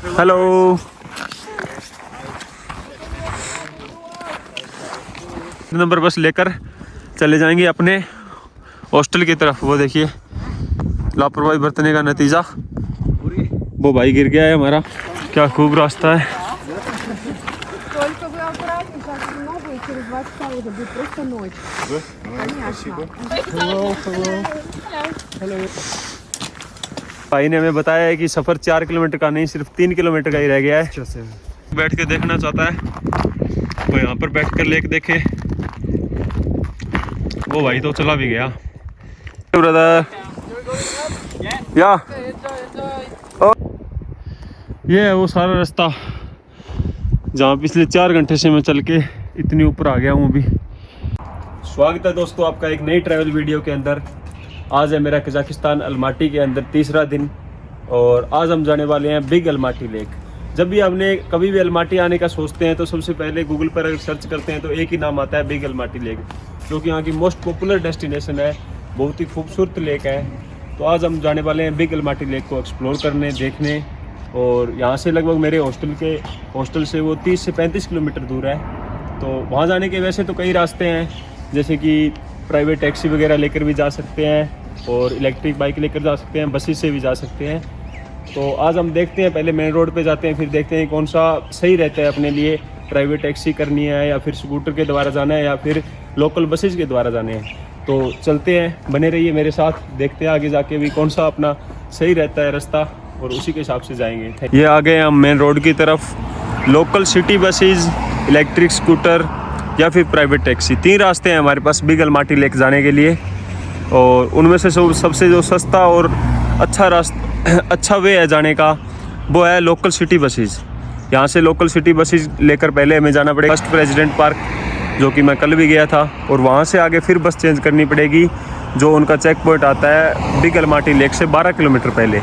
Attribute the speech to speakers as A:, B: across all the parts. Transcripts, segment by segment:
A: Hello. Number बस लेकर चले जाएंगे अपने हॉस्टल की तरफ। वो देखिए लापरवाही बरतने का नतीजा, वो भाई गिर गया है हमारा। क्या खूब रास्ता है। भाई ने हमें बताया है कि सफ़र 4 किलोमीटर का नहीं, सिर्फ 3 किलोमीटर का ही रह गया है। बैठ के देखना चाहता है वो यहाँ पर बैठ कर लेक देखे। वो भाई तो चला भी गया। ब्रदर या ये है वो सारा रास्ता जहाँ पिछले 4 घंटे से मैं चल के इतनी ऊपर आ गया हूँ अभी। स्वागत है दोस्तों आपका एक नई ट्रैवल वीडियो के अंदर। आज है मेरा कजाकिस्तान अलमाटी के अंदर तीसरा दिन और आज हम जाने वाले हैं बिग अलमाटी लेक। जब भी हमने कभी भी अलमाटी आने का सोचते हैं तो सबसे पहले गूगल पर अगर सर्च करते हैं तो एक ही नाम आता है, बिग अलमाटी लेक, जो कि यहाँ की मोस्ट पॉपुलर डेस्टिनेशन है। बहुत ही खूबसूरत लेक है। तो आज हम जाने वाले हैं बिग अलमाटी लेक को एक्सप्लोर करने, देखने। और यहाँ से लगभग मेरे हॉस्टल से वो 30 से 35 किलोमीटर दूर है। तो वहाँ जाने के वैसे तो कई रास्ते हैं, जैसे कि प्राइवेट टैक्सी वगैरह लेकर भी जा सकते हैं और इलेक्ट्रिक बाइक लेकर जा सकते हैं, बसेस से भी जा सकते हैं। तो आज हम देखते हैं, पहले मेन रोड पे जाते हैं, फिर देखते हैं कौन सा सही रहता है अपने लिए। प्राइवेट टैक्सी करनी है या फिर स्कूटर के द्वारा जाना है या फिर लोकल बसेस के द्वारा जाने हैं। तो चलते हैं, बने रहिए मेरे साथ, देखते हैं आगे जाके भी कौन सा अपना सही रहता है रास्ता और उसी के हिसाब से जाएंगे। ये आ गए हम मेन रोड की तरफ। Local city buses, electric scooter या फिर प्राइवेट टैक्सी, 3 रास्ते हैं हमारे पास बिग अलमाटी लेक जाने के लिए। और उनमें से सबसे जो सस्ता और अच्छा वे है जाने का, वो है लोकल सिटी बसेस। यहाँ से लोकल सिटी बसेस लेकर पहले हमें जाना पड़ेगा फर्स्ट प्रेसिडेंट पार्क, जो कि मैं कल भी गया था, और वहाँ से आगे फिर बस चेंज करनी पड़ेगी, जो उनका चेक पॉइंट आता है बिग अलमाटी लेक से 12 किलोमीटर पहले।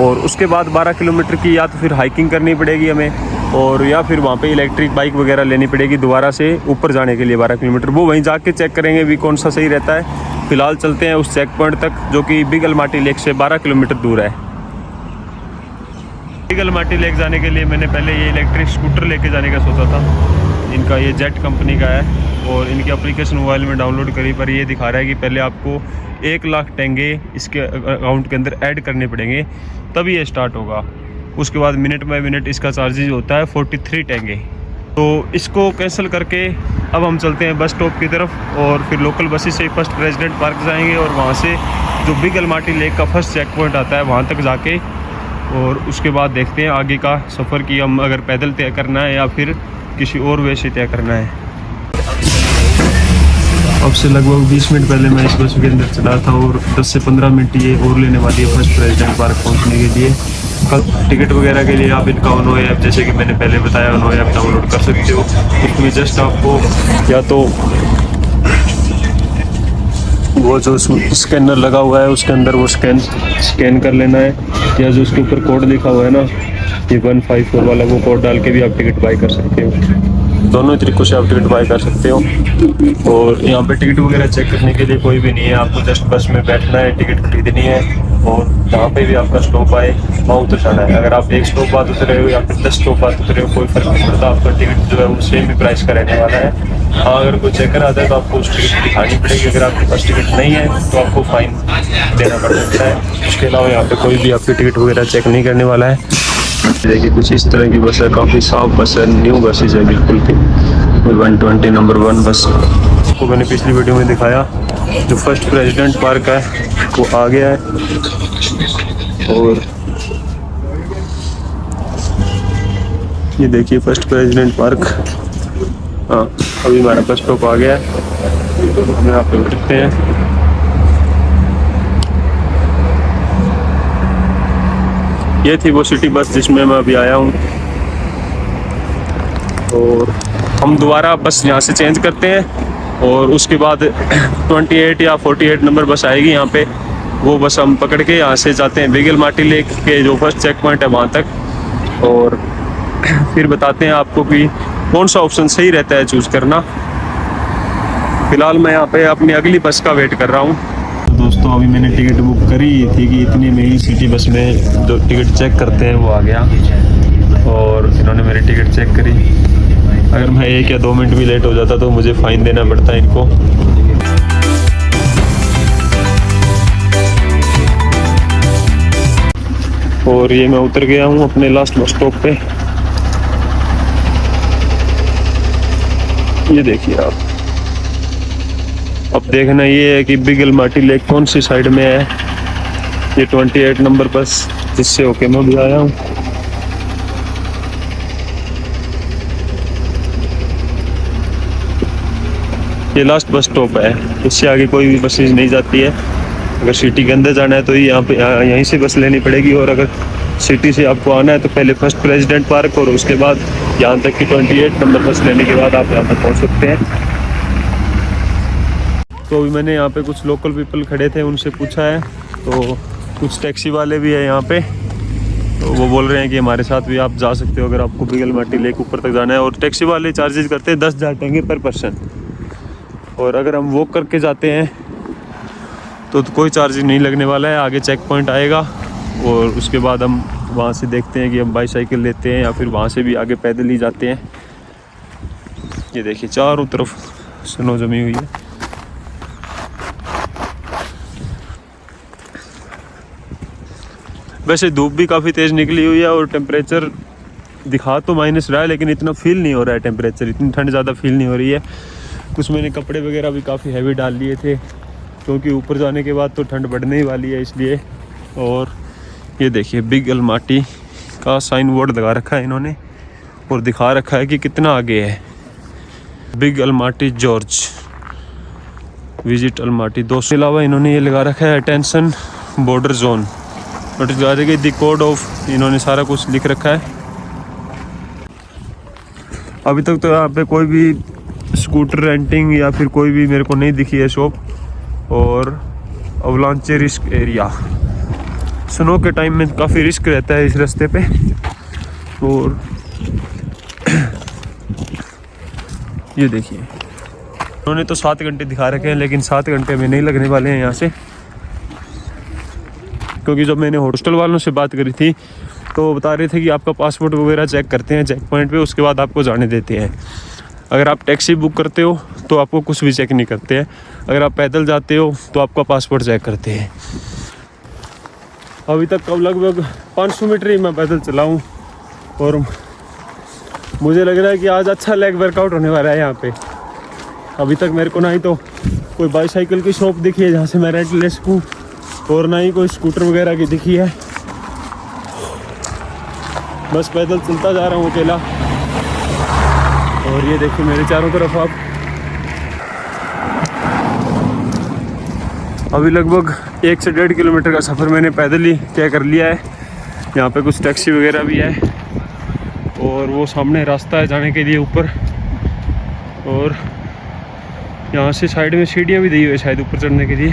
A: और उसके बाद 12 किलोमीटर की या तो फिर हाइकिंग करनी पड़ेगी हमें, और या फिर वहाँ पे इलेक्ट्रिक बाइक वगैरह लेनी पड़ेगी दोबारा से ऊपर जाने के लिए 12 किलोमीटर। वो वहीं जाके चेक करेंगे भी कौन सा सही रहता है। फिलहाल चलते हैं उस चेक पॉइंट तक, जो कि बिग अलमाटी लेक से 12 किलोमीटर दूर है। बिग अलमाटी लेक जाने के लिए मैंने पहले ये इलेक्ट्रिक स्कूटर लेके जाने का सोचा था। इनका ये जेट कंपनी का है और इनकी एप्लीकेशन मोबाइल में डाउनलोड करी, पर ये दिखा रहा है कि पहले आपको 1 लाख टेंगे इसके अकाउंट के अंदर ऐड करने पड़ेंगे, तभी ये स्टार्ट होगा। उसके बाद मिनट बाय मिनट इसका चार्जेज होता है 43 टेंगे। तो इसको कैंसिल करके अब हम चलते हैं बस स्टॉप की तरफ और फिर लोकल बसेस से फर्स्ट प्रेसिडेंट पार्क जाएंगे और वहाँ से जो बिग अलमाटी लेक का फर्स्ट चेक पॉइंट आता है वहाँ तक जाके, और उसके बाद देखते हैं आगे का सफ़र की हम अगर पैदल तय करना है या फिर किसी और वे से तय करना है। अब से लगभग 20 मिनट पहले मैं इस बस के अंदर चला था और 10 से 15 मिनट ये और लेने वाली है फर्स्ट प्रेसिडेंट पार्क पहुंचने के लिए। टिकट वगैरह के लिए आप इनका ONO ऐप, जैसे कि मैंने पहले बताया, ONO ऐप डाउनलोड कर सकते हो। उसमें जस्ट आपको या तो वो जो स्कैनर लगा हुआ है उसके अंदर वो स्कैन कर लेना है, या जो उसके ऊपर कोड लिखा हुआ है ना, ये 154 वाला, वो कोड डाल के भी आप टिकट बाई कर सकते हो। दोनों तरीकों से आप टिकट बाई कर सकते हो। और यहाँ पे टिकट वगैरह चेक करने के लिए कोई भी नहीं है, आपको जस्ट बस में बैठना है, टिकट खरीदनी है और जहाँ पे भी आपका स्टॉप आए वहाँ उतर जाना है। अगर आप 1 स्टॉप बाद उतरे हो या फिर 10 स्टॉप बाद उतरे हो, कोई फर्क नहीं पड़ता, आपका टिकट जो है वो सेम ही प्राइस का रहने वाला है। हाँ, अगर कोई चेकर आता है तो आपको उस टिकट दिखानी पड़ेगी। अगर आपके पास टिकट नहीं है तो आपको फाइन देना पड़ सकता है। उसके अलावा यहाँ पे कोई भी आपकी टिकट वगैरह चेक नहीं करने वाला है। देखिए कुछ इस तरह की बस है, काफ़ी साफ बस है, न्यू बसेस है बिल्कुल भी। 120 नंबर 1 बस को मैंने पिछली वीडियो में दिखाया। जो फर्स्ट प्रेसिडेंट पार्क है वो आ गया है और ये देखिए फर्स्ट प्रेसिडेंट पार्क। हाँ, अभी हमारा बस स्टॉप आ गया है, हम यहाँ पे उतरते हैं। ये थी वो सिटी बस जिसमें मैं अभी आया हूँ और हम दोबारा बस यहाँ से चेंज करते हैं और उसके बाद 28 या 48 नंबर बस आएगी यहाँ पे। वो बस हम पकड़ के यहाँ से जाते हैं बिग अलमाटी लेक के जो फर्स्ट चेक पॉइंट है वहाँ तक, और फिर बताते हैं आपको कि कौन सा ऑप्शन सही रहता है चूज़ करना। फिलहाल मैं यहाँ पे अपनी अगली बस का वेट कर रहा हूँ। तो दोस्तों अभी मैंने टिकट बुक करी थी कि इतनी में ही सिटी बस में जो टिकट चेक करते हैं वो आ गया। टिकट चेक करी। अगर मैं 1 या 2 मिनट भी लेट हो जाता तो मुझे फ़ाइन देना पड़ता है इनको। और ये मैं उतर गया हूँ अपने लास्ट बस स्टॉप पे। ये देखिए आप, अब देखना ये है कि बिग अलमाटी लेक कौन सी साइड में है। ये 28 नंबर बस जिससे होके मैं भी आया हूँ। ये लास्ट बस स्टॉप है, इससे आगे कोई भी बसेज नहीं जाती है। अगर सिटी के अंदर जाना है तो यहाँ पे यहीं से बस लेनी पड़ेगी, और अगर सिटी से आपको आना है तो पहले फर्स्ट प्रेसिडेंट पार्क और उसके बाद यहाँ तक कि 28 नंबर बस लेने के बाद आप यहाँ तक पहुँच सकते हैं। तो अभी मैंने यहाँ पे कुछ लोकल पीपल खड़े थे, उनसे पूछा है, तो कुछ टैक्सी वाले भी है यहाँ पे, तो वो बोल रहे हैं कि हमारे साथ भी आप जा सकते हो अगर आपको बिग अलमाटी लेक ऊपर तक जाना है। और टैक्सी वाले चार्जेस करते हैं 10,000 टेंगे पर पर्सन, और अगर हम वॉक करके जाते हैं तो कोई चार्ज नहीं लगने वाला है। आगे चेक पॉइंट आएगा और उसके बाद हम वहाँ से देखते हैं कि हम बाईसाइकिल लेते हैं या फिर वहाँ से भी आगे पैदल ही जाते हैं। ये देखिए चारों तरफ स्नो जमी हुई है। वैसे धूप भी काफ़ी तेज़ निकली हुई है और टेम्परेचर दिखा तो माइनस रहा है, लेकिन इतना फील नहीं हो रहा है टेम्परेचर, इतनी ठंड ज़्यादा फील नहीं हो रही है। कुछ मैंने कपड़े वगैरह भी काफ़ी हैवी डाल लिए थे, क्योंकि ऊपर जाने के बाद तो ठंड बढ़ने ही वाली है इसलिए। और ये देखिए बिग अलमाटी का साइन बोर्ड लगा रखा है इन्होंने और दिखा रखा है कि कितना आगे है। Big Almaty George visit Almaty. दोस्तों के अलावा इन्होंने ये लगा रखा है अटेंशन बॉर्डर जोन, नोटिस लगा देगी द कोड ऑफ, इन्होंने सारा कुछ लिख रखा है। अभी तक तो यहाँ पे कोई भी स्कूटर रेंटिंग या फिर कोई भी मेरे को नहीं दिखी है शॉप। और अवलांचे रिस्क एरिया, स्नो के टाइम में काफ़ी रिस्क रहता है इस रास्ते पे। और ये देखिए उन्होंने तो 7 घंटे दिखा रखे हैं, लेकिन 7 घंटे में नहीं लगने वाले हैं यहाँ से, क्योंकि जब मैंने हॉस्टल वालों से बात करी थी तो बता रहे थे कि आपका पासपोर्ट वगैरह चेक करते हैं चेक पॉइंट पे, उसके बाद आपको जाने देते हैं। अगर आप टैक्सी बुक करते हो तो आपको कुछ भी चेक नहीं करते हैं, अगर आप पैदल जाते हो तो आपका पासपोर्ट चेक करते हैं। अभी तक कब लगभग 500 मीटर ही मैं पैदल चला हूँ और मुझे लग रहा है कि आज अच्छा लेग वर्कआउट होने वाला है यहाँ पे। अभी तक मेरे को ना ही तो कोई बाईसाइकिल की शॉप दिखी है जहाँ से मैं रेंट ले सकूँ, और ना ही कोई स्कूटर वगैरह की दिखी है। बस पैदल चलता जा रहा हूँ अकेला। और ये देखिए मेरे चारों तरफ आप, अभी लगभग 1 से 1.5 किलोमीटर का सफ़र मैंने पैदल ही तय कर लिया है। यहाँ पे कुछ टैक्सी वगैरह भी है और वो सामने रास्ता है जाने के लिए ऊपर, और यहाँ से साइड में सीढ़ियाँ भी दी हुई है शायद ऊपर चढ़ने के लिए।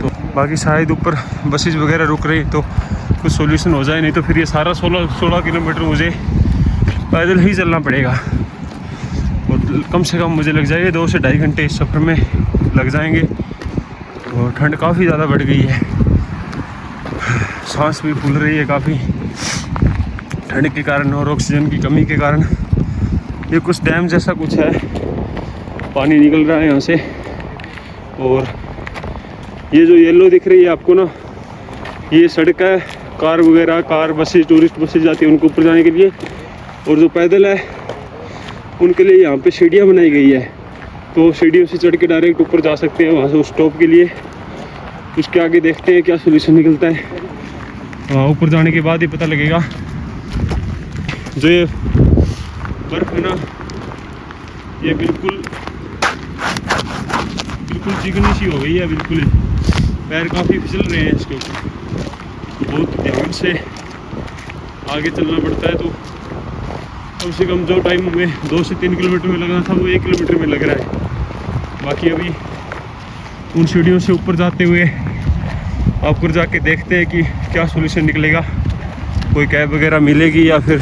A: तो बाकी शायद ऊपर बसेज वगैरह रुक रही तो कुछ सोल्यूशन हो जाए, नहीं तो फिर ये सारा 16 किलोमीटर मुझे पैदल ही चलना पड़ेगा। और कम से कम मुझे लग जाएंगे 2 से 2.5 घंटे इस सफ़र में लग जाएंगे। और ठंड काफ़ी ज़्यादा बढ़ गई है, सांस भी फूल रही है काफ़ी ठंड के कारण और ऑक्सीजन की कमी के कारण। ये कुछ डैम जैसा कुछ है, पानी निकल रहा है यहाँ से। और ये जो येलो दिख रही है आपको ना, ये सड़क है, कार वगैरह, कार बसेज, टूरिस्ट बसेज जाती है उनको ऊपर जाने के लिए। और जो पैदल है उनके लिए यहाँ पे सीढ़ियाँ बनाई गई है, तो सीढ़ियों से चढ़ के डायरेक्ट ऊपर जा सकते हैं वहाँ से उस स्टॉप के लिए। उसके आगे देखते हैं क्या सोल्यूशन निकलता है, वहाँ ऊपर जाने के बाद ही पता लगेगा। जो ये बर्फ़ है ना, ये बिल्कुल चिकनी सी हो गई है, बिल्कुल पैर काफ़ी फिसल रहे हैं इसके ऊपर। बहुत ध्यान से आगे चलना पड़ता है, तो कम से कम जो टाइम हमें 2 से 3 किलोमीटर में लगना था वो 1 किलोमीटर में लग रहा है। बाकी अभी उन सीढ़ियों से ऊपर जाते हुए ऊपर जाके देखते हैं कि क्या सोल्यूशन निकलेगा, कोई कैब वगैरह मिलेगी या फिर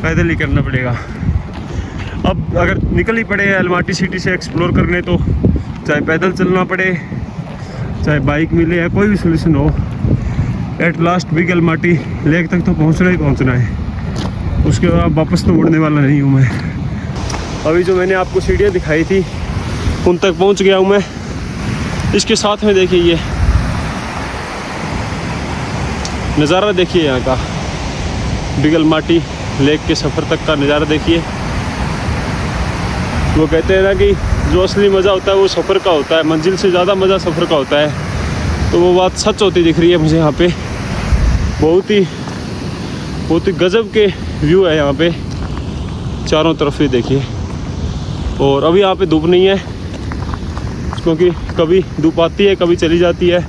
A: पैदल ही करना पड़ेगा। अब अगर निकल ही पड़े अलमाटी सिटी से एक्सप्लोर करने, तो चाहे पैदल चलना पड़े चाहे बाइक मिले या कोई भी सोल्यूशन हो, at last big Almaty lake तक तो पहुंचना ही पहुंचना है। उसके बाद वापस तो मुड़ने वाला नहीं हूँ मैं। अभी जो मैंने आपको सीढ़ियाँ दिखाई थी उन तक पहुँच गया हूँ मैं। इसके साथ में देखिए ये नज़ारा देखिए यहाँ का, बिगल माटी लेक के सफ़र तक का नज़ारा देखिए। वो कहते हैं ना कि जो असली मज़ा होता है वो सफ़र का होता है, मंजिल से ज़्यादा मज़ा सफ़र का होता है। तो वो बात सच होती दिख रही है मुझे यहाँ पे। बहुत ही गजब के व्यू है यहाँ पे चारों तरफ ही देखिए। और अभी यहाँ पे धूप नहीं है क्योंकि कभी धूप आती है कभी चली जाती है,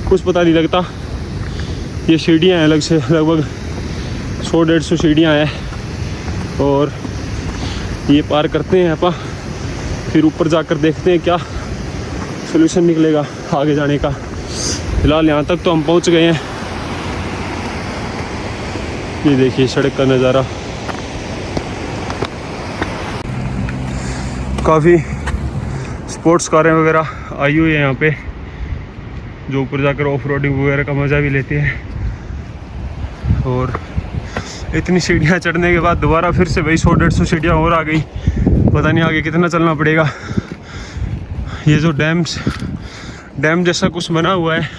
A: कुछ पता नहीं लगता। ये सीढ़ियाँ हैं अलग से, लगभग 100-150 सीढ़ियाँ हैं और ये पार करते हैं अपन, फिर ऊपर जाकर देखते हैं क्या सलूशन निकलेगा आगे जाने का। फिलहाल यहाँ तक तो हम पहुँच गए हैं। ये देखिए सड़क का नज़ारा, काफ़ी स्पोर्ट्स कारें वगैरह आई हुई है यहाँ पे जो ऊपर जाकर ऑफ रोडिंग वगैरह का मज़ा भी लेते हैं। और इतनी सीढ़ियाँ चढ़ने के बाद दोबारा फिर से वही 100-150 सीढ़ियाँ और आ गई। पता नहीं आगे कितना चलना पड़ेगा। ये जो डैम जैसा कुछ बना हुआ है,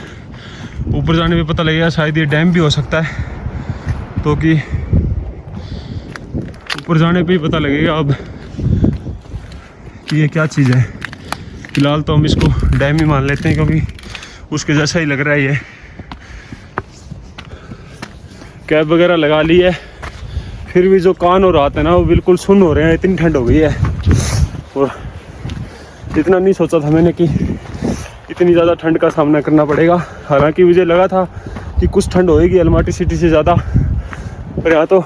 A: ऊपर जाने में पता लगेगा शायद ये डैम भी हो सकता है, तो कि ऊपर जाने पे ही पता लगेगा अब कि ये क्या चीज़ है। फिलहाल तो हम इसको डैम ही मान लेते हैं क्योंकि उसके जैसा ही लग रहा है। ये कैब वगैरह लगा ली है, फिर भी जो कान और हाथ है ना वो बिल्कुल सुन्न हो रहे हैं, इतनी ठंड हो गई है। और इतना नहीं सोचा था मैंने कि इतनी ज़्यादा ठंड का सामना करना पड़ेगा। हालांकि मुझे लगा था कि कुछ ठंड होएगी अलमाटी सिटी से ज़्यादा, पर यहाँ तो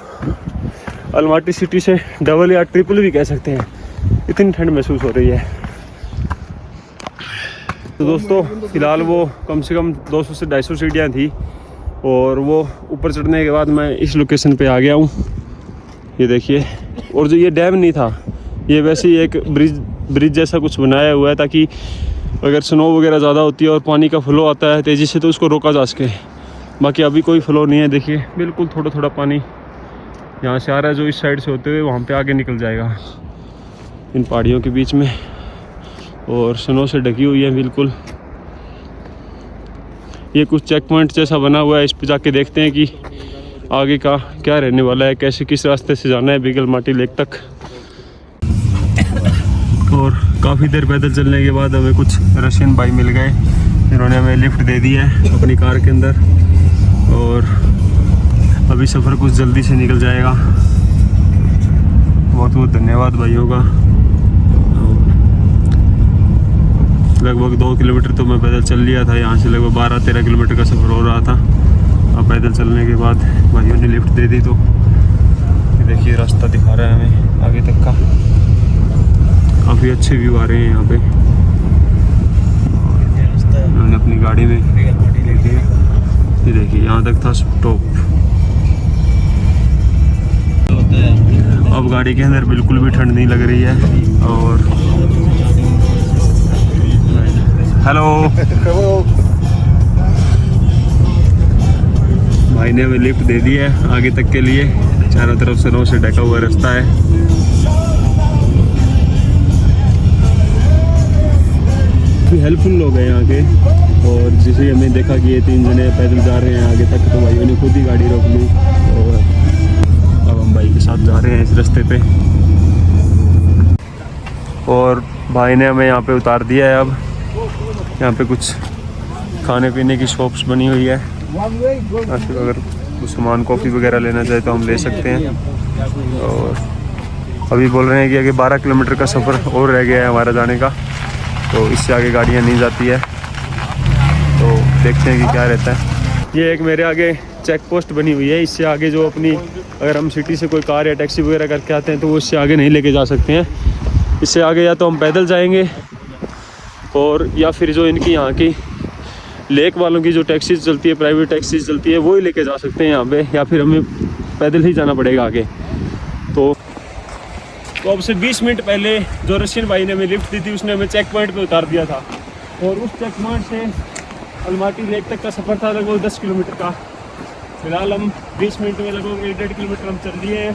A: अलमाटी सिटी से डबल या ट्रिपल भी कह सकते हैं, इतनी ठंड महसूस हो रही है। तो दोस्तों फ़िलहाल वो कम से कम 200 से 250 सीढ़ियाँ थी और वो ऊपर चढ़ने के बाद मैं इस लोकेशन पे आ गया हूँ। ये देखिए, और जो ये डैम नहीं था, ये वैसे ही एक ब्रिज जैसा कुछ बनाया हुआ है ताकि अगर स्नो वगैरह ज़्यादा होती है और पानी का फ्लो आता है तेज़ी से तो उसको रोका जा सके। बाकी अभी कोई फ्लो नहीं है, देखिए बिल्कुल थोड़ा थोड़ा पानी यहाँ से आ रहा है जो इस साइड से होते हुए वहाँ पे आगे निकल जाएगा इन पहाड़ियों के बीच में, और स्नो से ढकी हुई है बिल्कुल। ये कुछ चेक पॉइंट जैसा बना हुआ है, इस पे जाके देखते हैं कि आगे का क्या रहने वाला है, कैसे किस रास्ते से जाना है बिगल माटी लेक तक। और काफ़ी देर पैदल चलने के बाद हमें कुछ रशियन भाई मिल गए जिन्होंने हमें लिफ्ट दे दी है अपनी कार के अंदर, और अभी सफ़र कुछ जल्दी से निकल जाएगा। बहुत बहुत धन्यवाद भाइयों का। लगभग 2 किलोमीटर तो मैं पैदल चल लिया था, यहाँ से लगभग 12-13 किलोमीटर का सफ़र हो रहा था। अब पैदल चलने के बाद भाइयों ने लिफ्ट दे दी, तो ये देखिए रास्ता दिखा रहा है हमें आगे तक का। काफ़ी अच्छे व्यू आ रहे हैं यहाँ पे। मैंने अपनी गाड़ी में ये देखिए यहाँ तक था स्टॉप। अब गाड़ी के अंदर बिल्कुल भी ठंड नहीं लग रही है। और हेलो भाई ने हमें लिफ्ट दे दी है आगे तक के लिए। चारों तरफ से स्नो से ढका हुआ रास्ता है। हेल्पफुल लोग हैं यहाँ के, और जिसे हमने देखा कि ये 3 जने पैदल जा रहे हैं आगे तक, तो भाइयों ने खुद ही गाड़ी रोक ली और अब हम भाई के साथ जा रहे हैं इस रास्ते पे। और भाई ने हमें यहाँ पे उतार दिया है। अब यहाँ पे कुछ खाने पीने की शॉप्स बनी हुई है, अगर कुछ सामान कॉफ़ी वगैरह लेना चाहे तो हम ले सकते हैं। और अभी बोल रहे हैं कि आगे 12 किलोमीटर का सफ़र और रह गया है हमारा जाने का, तो इससे आगे गाड़ियाँ नहीं जाती है। तो देखते हैं कि क्या रहता है। ये एक मेरे आगे चेक पोस्ट बनी हुई है, इससे आगे जो अपनी अगर हम सिटी से कोई कार या टैक्सी वगैरह करके आते हैं तो वो इससे आगे नहीं लेके जा सकते हैं। इससे आगे या तो हम पैदल जाएंगे, और या फिर जो इनकी यहाँ की लेक वालों की जो टैक्सी चलती है, प्राइवेट टैक्सी चलती है, वो ही लेके जा सकते हैं यहाँ पे, या फिर हमें पैदल ही जाना पड़ेगा आगे। तो अब से 20 मिनट पहले जो रशियन भाई ने हमें लिफ्ट दी थी उसने हमें चेक पॉइंट पे उतार दिया था, और उस चेक पॉइंट से अलमाटी लेक तक का सफ़र था लगभग 10 किलोमीटर का। फिलहाल हम 20 मिनट में लगभग 1-1.5 किलोमीटर हम चल दिए हैं।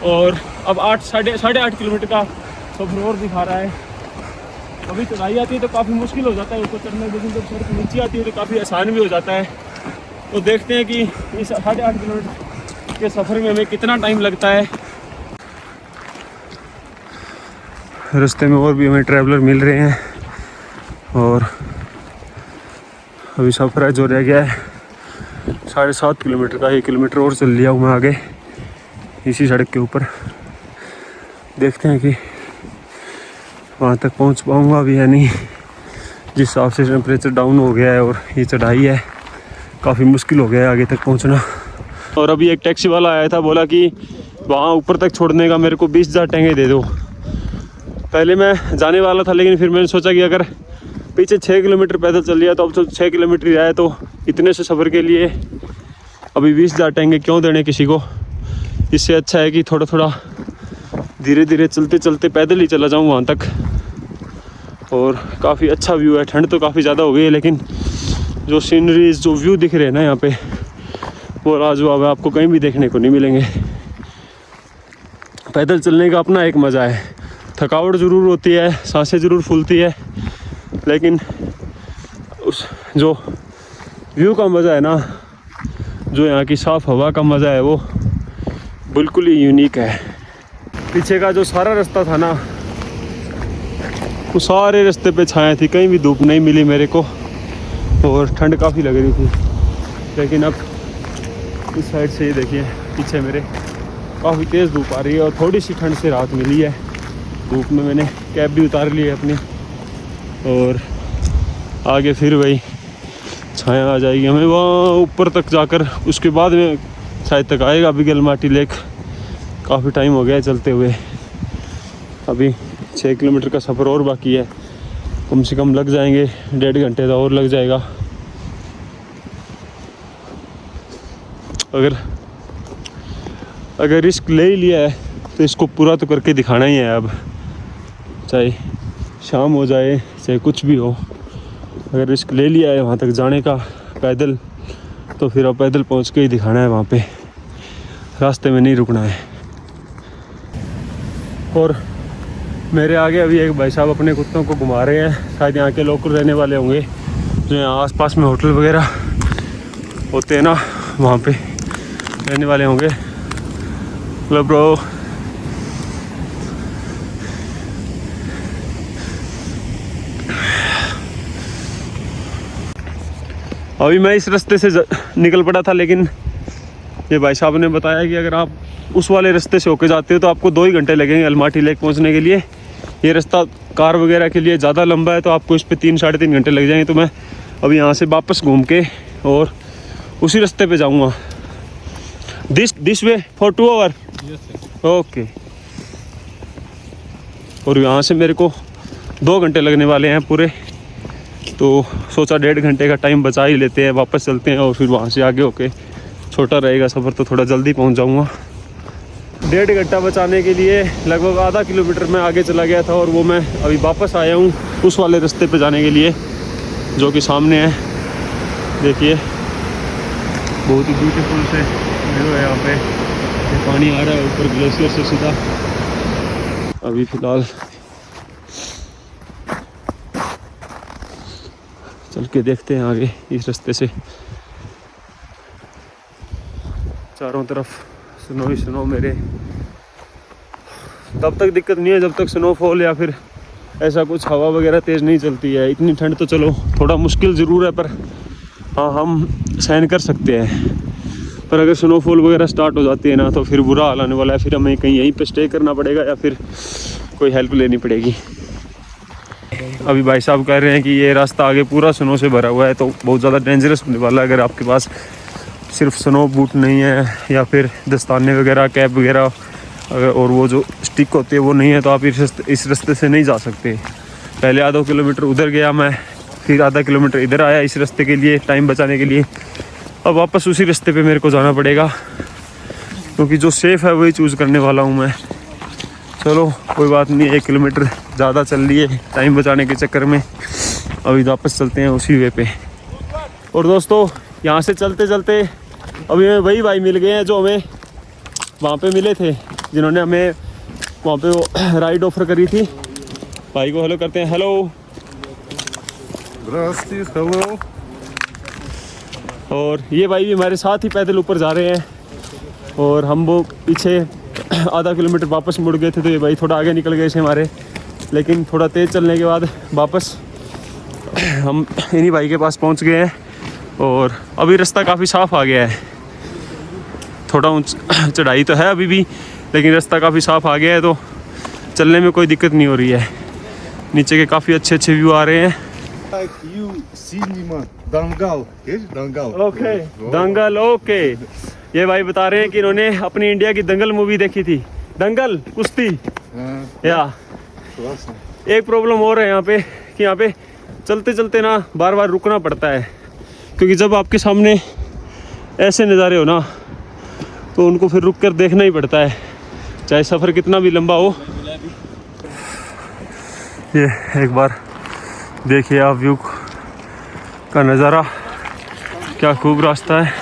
A: और अब 8-8.5 किलोमीटर का सफर और दिखा रहा है। अभी चढ़ाई आती है तो काफ़ी मुश्किल हो जाता है ऊपर चढ़ना, लेकिन जब सड़क नीचे आती है तो काफ़ी आसान भी हो जाता है। तो देखते हैं कि इस 8.5 किलोमीटर के सफ़र में हमें कितना टाइम लगता है। रास्ते में और भी हमें ट्रैवलर मिल रहे हैं और अभी सफ़र है जो रह गया है 7.5 किलोमीटर का। 1 किलोमीटर और चल लिया हूँ मैं आगे इसी सड़क के ऊपर। देखते हैं कि वहाँ तक पहुँच पाऊँगा भी या नहीं। जिस हिसाब से टेम्परेचर डाउन हो गया है और ये चढ़ाई है, काफ़ी मुश्किल हो गया है आगे तक पहुँचना। और अभी एक टैक्सी वाला आया था, बोला कि वहाँ ऊपर तक छोड़ने का मेरे को 20,000 टेंगे दे दो। पहले मैं जाने वाला था, लेकिन फिर मैंने सोचा कि अगर पीछे 6 किलोमीटर पैदल चल लिया तो अब तो 6 किलोमीटर ही आए, तो इतने से सफ़र के लिए अभी 20,000 टेंगे क्यों देने किसी को। इससे अच्छा है कि थोड़ा थोड़ा धीरे धीरे चलते चलते पैदल ही चला जाऊँ वहाँ तक। और काफ़ी अच्छा व्यू है। ठंड तो काफ़ी ज़्यादा हो गई है, लेकिन जो सीनरीज, जो व्यू दिख रहे हैं ना यहाँ पे, वो लाजवाब है, आपको कहीं भी देखने को नहीं मिलेंगे। पैदल चलने का अपना एक मज़ा है। थकावट ज़रूर होती है, सांसें ज़रूर फूलती है, लेकिन उस जो व्यू का मज़ा है ना, जो यहाँ की साफ़ हवा का मज़ा है, वो बिल्कुल ही यूनिक है। पीछे का जो सारा रास्ता था ना, वो सारे रास्ते पे छाया थी, कहीं भी धूप नहीं मिली मेरे को और ठंड काफ़ी लग रही थी। लेकिन अब इस साइड से ये देखिए पीछे मेरे काफ़ी तेज़ धूप आ रही है और थोड़ी सी ठंड से राहत मिली है। धूप में मैंने कैप भी उतार ली है अपनी और आगे फिर वही छाया आ जाएगी हमें वहाँ ऊपर तक जाकर। उसके बाद में शायद तक आएगा बिगल माटी लेक। काफ़ी टाइम हो गया है चलते हुए, अभी 6 किलोमीटर का सफ़र और बाकी है। कम से कम लग जाएंगे 1.5 घंटे का और लग जाएगा। अगर रिस्क ले ही लिया है तो इसको पूरा तो करके दिखाना ही है। अब चाहे शाम हो जाए चाहे कुछ भी हो, अगर रिस्क ले लिया है वहाँ तक जाने का पैदल, तो फिर अब पैदल पहुँच के ही दिखाना है वहाँ पे, रास्ते में नहीं रुकना है। और मेरे आगे अभी एक भाई साहब अपने कुत्तों को घुमा रहे हैं, शायद यहाँ के लोकल रहने वाले होंगे, जो यहाँ आसपास में होटल वगैरह होते हैं ना, वहाँ पे रहने वाले होंगे। Hello bro. अभी मैं इस रास्ते से निकल पड़ा था, लेकिन ये भाई साहब ने बताया कि अगर आप उस वाले रास्ते से होके जाते हो तो आपको 2 ही घंटे लगेंगे अलमाटी लेक पहुंचने के लिए। ये रास्ता कार वगैरह के लिए ज़्यादा लंबा है, तो आपको इस पे 3-3.5 घंटे लग जाएंगे। तो मैं अभी यहाँ से वापस घूम के और उसी रास्ते पे जाऊँगा। This way for 2 hour. Okay. और यहाँ से मेरे को 2 घंटे लगने वाले हैं पूरे, तो सोचा 1.5 घंटे का टाइम बचा ही लेते हैं, वापस चलते हैं और फिर वहाँ से आगे होके छोटा रहेगा सफ़र, तो थोड़ा जल्दी पहुँच जाऊँगा। 1.5 घंटा बचाने के लिए लगभग आधा किलोमीटर मैं आगे चला गया था और वो मैं अभी वापस आया हूँ उस वाले रास्ते पे जाने के लिए जो कि सामने है। देखिए बहुत ही ब्यूटीफुल से व्यू है यहाँ पे, ये पानी आ रहा है ऊपर ग्लेशियर से सीधा। अभी फ़िलहाल चल के देखते हैं आगे इस रास्ते से। चारों तरफ स्नो ही स्नो मेरे। तब तक दिक्कत नहीं है जब तक स्नोफॉल या फिर ऐसा कुछ हवा वगैरह तेज़ नहीं चलती है। इतनी ठंड तो चलो थोड़ा मुश्किल ज़रूर है, पर हाँ हम सहन कर सकते हैं। पर अगर स्नोफॉल वगैरह स्टार्ट हो जाती है ना, तो फिर बुरा हाल आने वाला है। फिर हमें कहीं यहीं पे स्टे करना पड़ेगा या फिर कोई हेल्प लेनी पड़ेगी। अभी भाई साहब कह रहे हैं कि ये रास्ता आगे पूरा स्नो से भरा हुआ है, तो बहुत ज़्यादा डेंजरस होने वाला है। अगर आपके पास सिर्फ स्नो बूट नहीं है या फिर दस्ताने वगैरह, कैप वगैरह और वो जो स्टिक होती है वो नहीं है, तो आप इस रास्ते से नहीं जा सकते। पहले आधा किलोमीटर उधर गया मैं, फिर आधा किलोमीटर इधर आया इस रास्ते के लिए, टाइम बचाने के लिए। अब वापस उसी रास्ते पे मेरे को जाना पड़ेगा, क्योंकि जो सेफ़ है वही चूज़ करने वाला हूँ मैं। चलो कोई बात नहीं, 1 किलोमीटर ज़्यादा चल लिए टाइम बचाने के चक्कर में। अभी वापस चलते हैं उसी वे पे। और दोस्तों यहाँ से चलते चलते अभी हमें वही भाई मिल गए हैं जो हमें वहाँ पे मिले थे, जिन्होंने हमें वहाँ पे वो राइड ऑफर करी थी। भाई को हेलो करते हैं। हेलो।
B: हेलो।
A: और ये भाई भी हमारे साथ ही पैदल ऊपर जा रहे हैं और हम वो पीछे आधा किलोमीटर वापस मुड़ गए थे, तो ये भाई थोड़ा आगे निकल गए थे हमारे, लेकिन थोड़ा तेज़ चलने के बाद वापस हम इन्हीं भाई के पास पहुंच गए हैं। और अभी रास्ता काफ़ी साफ़ आ गया है, थोड़ा चढ़ाई तो है अभी भी, लेकिन रास्ता काफ़ी साफ़ आ गया है, तो चलने में कोई दिक्कत नहीं हो रही है। नीचे के काफ़ी अच्छे अच्छे व्यू आ रहे हैं। ओके, दंगल। ओके, ये भाई बता रहे हैं कि इन्होंने अपनी इंडिया की दंगल मूवी देखी थी। दंगल कुश्ती। या एक प्रॉब्लम और है यहाँ पे कि यहाँ पे चलते चलते ना बार बार रुकना पड़ता है, क्योंकि जब आपके सामने ऐसे नज़ारे हो ना तो उनको फिर रुक कर देखना ही पड़ता है, चाहे सफ़र कितना भी लंबा हो। ये एक बार देखिए आप व्यू का नज़ारा, क्या खूब रास्ता है।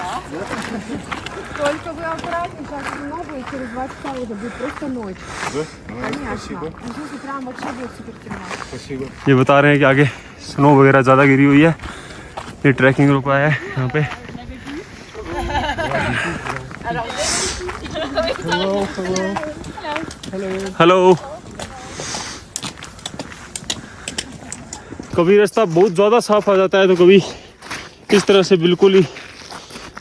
A: ये बता रहे हैं कि आगे स्नो वगैरह ज़्यादा गिरी हुई है, ये ट्रैकिंग रुका है यहाँ पे। हेलो। कभी रास्ता बहुत ज़्यादा साफ आ जाता है तो कभी इस तरह से बिल्कुल ही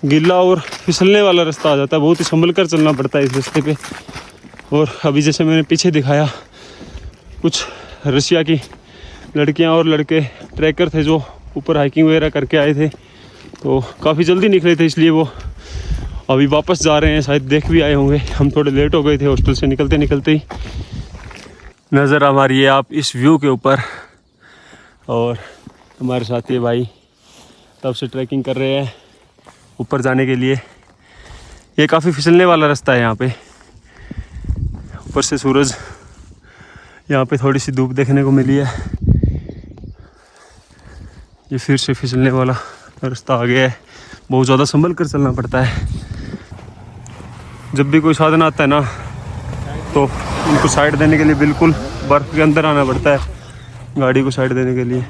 A: गीला और फिसलने वाला रास्ता आ जाता है, बहुत ही संभल कर चलना पड़ता है इस रास्ते पे। और अभी जैसे मैंने पीछे दिखाया, कुछ रशिया की लड़कियां और लड़के ट्रैकर थे जो ऊपर हाइकिंग वगैरह करके आए थे, तो काफ़ी जल्दी निकले थे, इसलिए वो अभी वापस जा रहे हैं। शायद देख भी आए होंगे, हम थोड़े लेट हो गए थे हॉस्टल से निकलते निकलते ही। नज़र आ रही है आप इस व्यू के ऊपर, और हमारे साथ ये भाई तब से ट्रैकिंग कर रहे हैं ऊपर जाने के लिए। ये काफ़ी फिसलने वाला रास्ता है यहाँ पे, ऊपर से सूरज, यहाँ पे थोड़ी सी धूप देखने को मिली है। ये फिर से फिसलने वाला रास्ता आ गया है, बहुत ज़्यादा संभल कर चलना पड़ता है। जब भी कोई साधन आता है ना तो उनको साइड देने के लिए बिल्कुल बर्फ़ के अंदर आना पड़ता है, गाड़ी को साइड देने के लिए।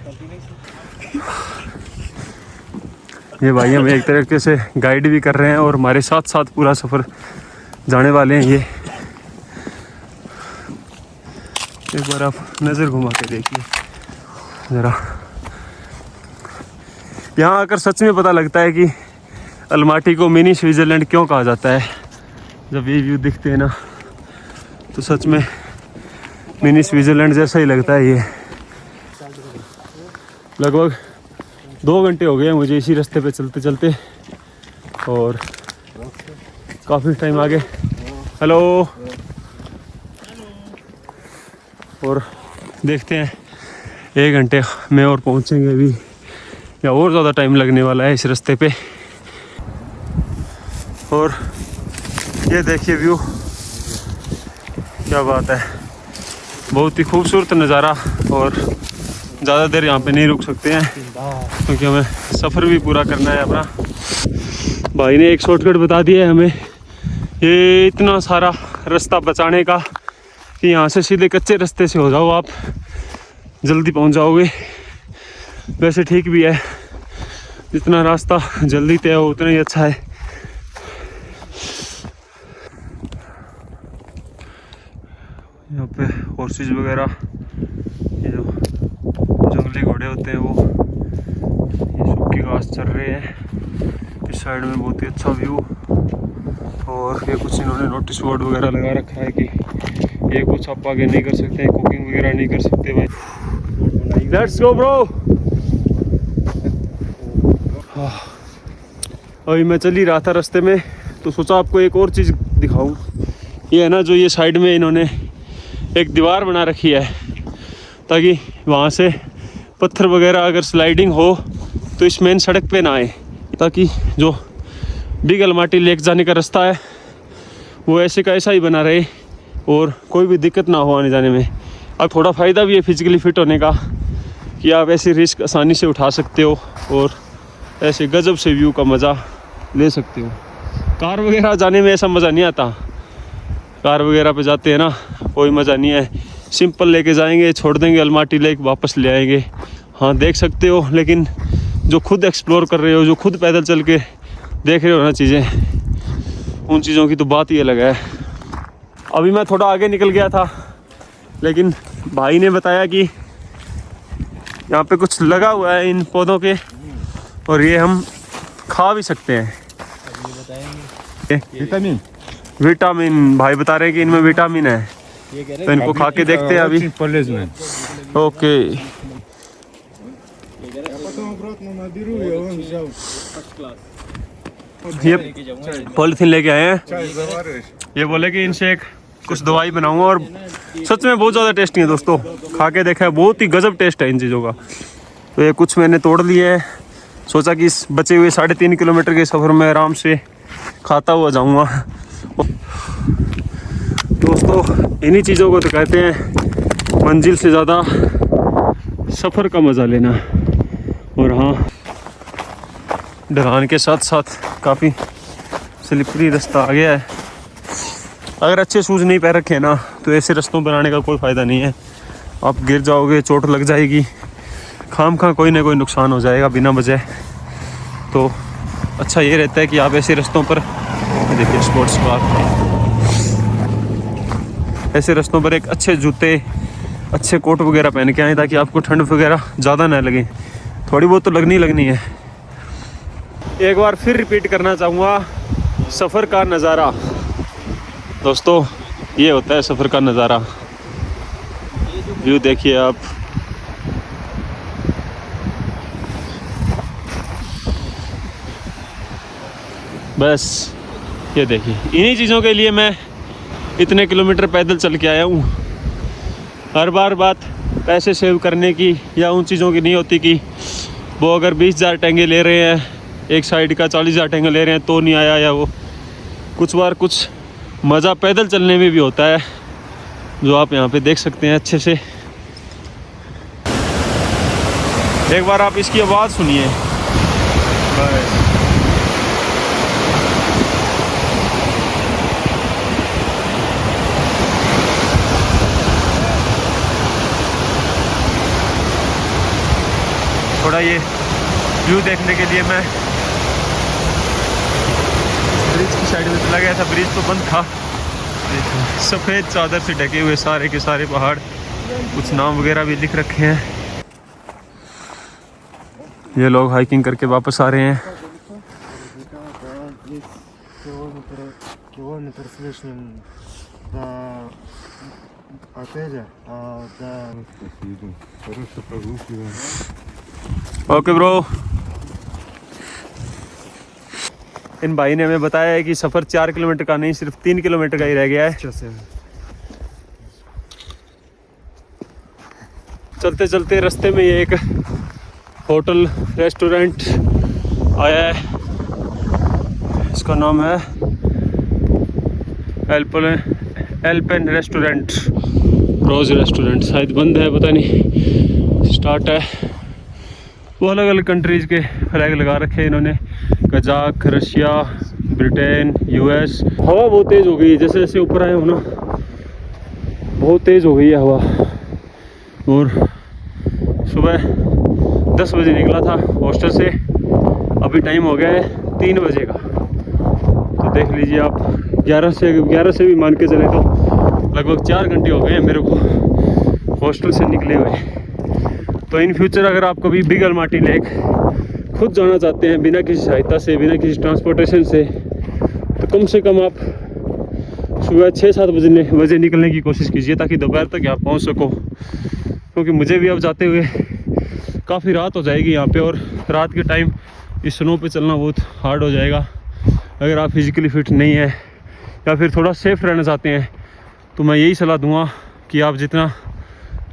A: ये भाई हमें एक तरीके से गाइड भी कर रहे हैं और हमारे साथ साथ पूरा सफ़र जाने वाले हैं। ये एक बार आप नज़र घुमा के देखिए ज़रा, यहाँ आकर सच में पता लगता है कि अलमाटी को मिनी स्विट्ज़रलैंड क्यों कहा जाता है। जब ये व्यू दिखते हैं ना तो सच में मिनी स्विट्ज़रलैंड जैसा ही लगता है। ये लगभग 2 घंटे हो गए मुझे इसी रास्ते पे चलते चलते, और काफ़ी टाइम आगे। हेलो। और देखते हैं 1 घंटे में और पहुंचेंगे अभी, या और ज़्यादा टाइम लगने वाला है इस रास्ते पे। और ये देखिए व्यू, क्या बात है, बहुत ही खूबसूरत नज़ारा। और ज़्यादा देर यहाँ पे नहीं रुक सकते हैं क्योंकि हमें सफ़र भी पूरा करना है अपना। भाई ने एक शॉर्टकट बता दिया है हमें, ये इतना सारा रास्ता बचाने का कि यहाँ से सीधे कच्चे रास्ते से हो जाओ, आप जल्दी पहुँच जाओगे। वैसे ठीक भी है, जितना रास्ता जल्दी तय हो उतना ही अच्छा है। यहाँ पे हॉर्सेस वगैरह, ये जो जंगली घोड़े होते हैं वो ये सूखी घास चल रहे हैं। इस साइड में बहुत ही अच्छा व्यू, और ये कुछ इन्होंने नोटिस बोर्ड वगैरह लगा रखा है कि ये कुछ आप आगे नहीं कर सकते, कुकिंग वगैरह नहीं कर सकते भाई। Let's go bro. अभी मैं चल ही रहा था रास्ते में तो सोचा आपको एक और चीज़ दिखाऊं। ये है ना, जो ये साइड में इन्होंने एक दीवार बना रखी है ताकि वहाँ से पत्थर वगैरह अगर स्लाइडिंग हो तो इस मेन सड़क पे ना आए, ताकि जो बिग अलमाटी लेक जाने का रास्ता है वो ऐसे का ऐसा ही बना रहे और कोई भी दिक्कत ना हो आने जाने में। अब थोड़ा फ़ायदा भी है फिजिकली फिट होने का कि आप ऐसी रिस्क आसानी से उठा सकते हो और ऐसे गजब से व्यू का मज़ा ले सकते हो। कार वगैरह जाने में ऐसा मज़ा नहीं आता, कार वगैरह पे जाते हैं ना, कोई मज़ा नहीं है। सिंपल लेके जाएंगे, छोड़ देंगे अलमाटी लेक, वापस ले आएंगे। हाँ देख सकते हो, लेकिन जो खुद एक्सप्लोर कर रहे हो, जो खुद पैदल चल के देख रहे हो ना चीज़ें, उन चीज़ों की तो बात ही अलग है। अभी मैं थोड़ा आगे निकल गया था, लेकिन भाई ने बताया कि यहाँ पे कुछ लगा हुआ है इन पौधों के, और ये हम खा भी सकते हैं।
B: विटामिन
A: विटामिन भाई बता रहे हैं कि इनमें विटामिन है, तो इनको खा के देखते हैं अभी। ओके, ये पॉलिथीन लेके आए हैं। ये बोले कि इनसे एक कुछ दवाई बनाऊंगा, और सच में बहुत ज़्यादा टेस्टी है दोस्तों। खा के देखा है, बहुत ही गजब टेस्ट है इन चीज़ों का। तो ये कुछ मैंने तोड़ लिए है, सोचा कि इस बचे हुए 3.5 किलोमीटर के सफ़र में आराम से खाता हुआ जाऊंगा। दोस्तों इन्हीं चीज़ों को तो कहते हैं मंजिल से ज़्यादा सफ़र का मज़ा लेना। और हाँ, ढलान के साथ साथ काफ़ी स्लिपरी रास्ता आ गया है। अगर अच्छे शूज़ नहीं पहन रखे ना, तो ऐसे रास्तों पर आने का कोई फ़ायदा नहीं है। आप गिर जाओगे, चोट लग जाएगी, खाम खा कोई ना कोई नुकसान हो जाएगा बिना वजह। तो अच्छा ये रहता है कि आप ऐसे रास्तों पर, देखिए स्पोर्ट्स कार, ऐसे रास्तों पर एक अच्छे जूते, अच्छे कोट वगैरह पहन के आए, ताकि आपको ठंड वगैरह ज़्यादा ना लगे। थोड़ी बहुत तो लगनी है। एक बार फिर रिपीट करना चाहूँगा, सफ़र का नज़ारा दोस्तों ये होता है, सफ़र का नज़ारा। व्यू देखिए आप, बस ये देखिए। इन्हीं चीज़ों के लिए मैं इतने किलोमीटर पैदल चल के आया हूँ। हर बार बात पैसे सेव करने की या उन चीज़ों की नहीं होती कि वो अगर 20,000 टेंगे ले रहे हैं, एक साइड का 40,000 टेंगे ले रहे हैं तो नहीं आया, या वो कुछ बार कुछ मज़ा पैदल चलने में भी होता है, जो आप यहाँ पे देख सकते हैं अच्छे से। एक बार आप इसकी आवाज़ सुनिए। थोड़ा ये व्यू देखने के लिए मैं ब्रिज की साइड में चला गया था। ब्रिज तो बंद था। सफ़ेद चादर से ढके हुए सारे के सारे पहाड़, कुछ नाम वगैरह भी लिख रखे हैं। ये लोग हाइकिंग करके वापस आ रहे हैं।
B: Километр с лишним до отеля, хорошая прогулка.
A: ओके ब्रो, इन भाई ने हमें बताया है कि सफ़र 4 किलोमीटर का नहीं, सिर्फ 3 किलोमीटर का ही रह गया है। चलते चलते रास्ते में ये एक होटल रेस्टोरेंट आया है, इसका नाम है एल्पेन रेस्टोरेंट, रोज रेस्टोरेंट। शायद बंद है, पता नहीं, स्टार्ट है। वो अलग अलग कंट्रीज़ के फ्लैग लगा रखे हैं इन्होंने, कजाक, रशिया, ब्रिटेन, यूएस। हवा बहुत तेज़ हो गई है, जैसे जैसे ऊपर आए हो ना, बहुत तेज़ हो गई है हवा। और सुबह 10 बजे निकला था हॉस्टल से, अभी टाइम हो गया है 3 बजे का। तो देख लीजिए आप, 11 से भी मान के चले तो लगभग 4 घंटे हो गए हैं मेरे को हॉस्टल से निकले हुए। तो इन फ्यूचर अगर आप कभी बिग अलमाटी लेक खुद जाना चाहते हैं बिना किसी सहायता से, बिना किसी ट्रांसपोर्टेशन से, तो कम से कम आप सुबह 6-7 बजे निकलने की कोशिश कीजिए, ताकि दोपहर तक यहाँ पहुँच सको। क्योंकि मुझे भी अब जाते हुए काफ़ी रात हो जाएगी यहाँ पे, और रात के टाइम इस स्नो पे चलना बहुत हार्ड हो जाएगा। अगर आप फिज़िकली फ़िट नहीं है या फिर थोड़ा सेफ़ रहना चाहते हैं, तो मैं यही सलाह दूंगा कि आप जितना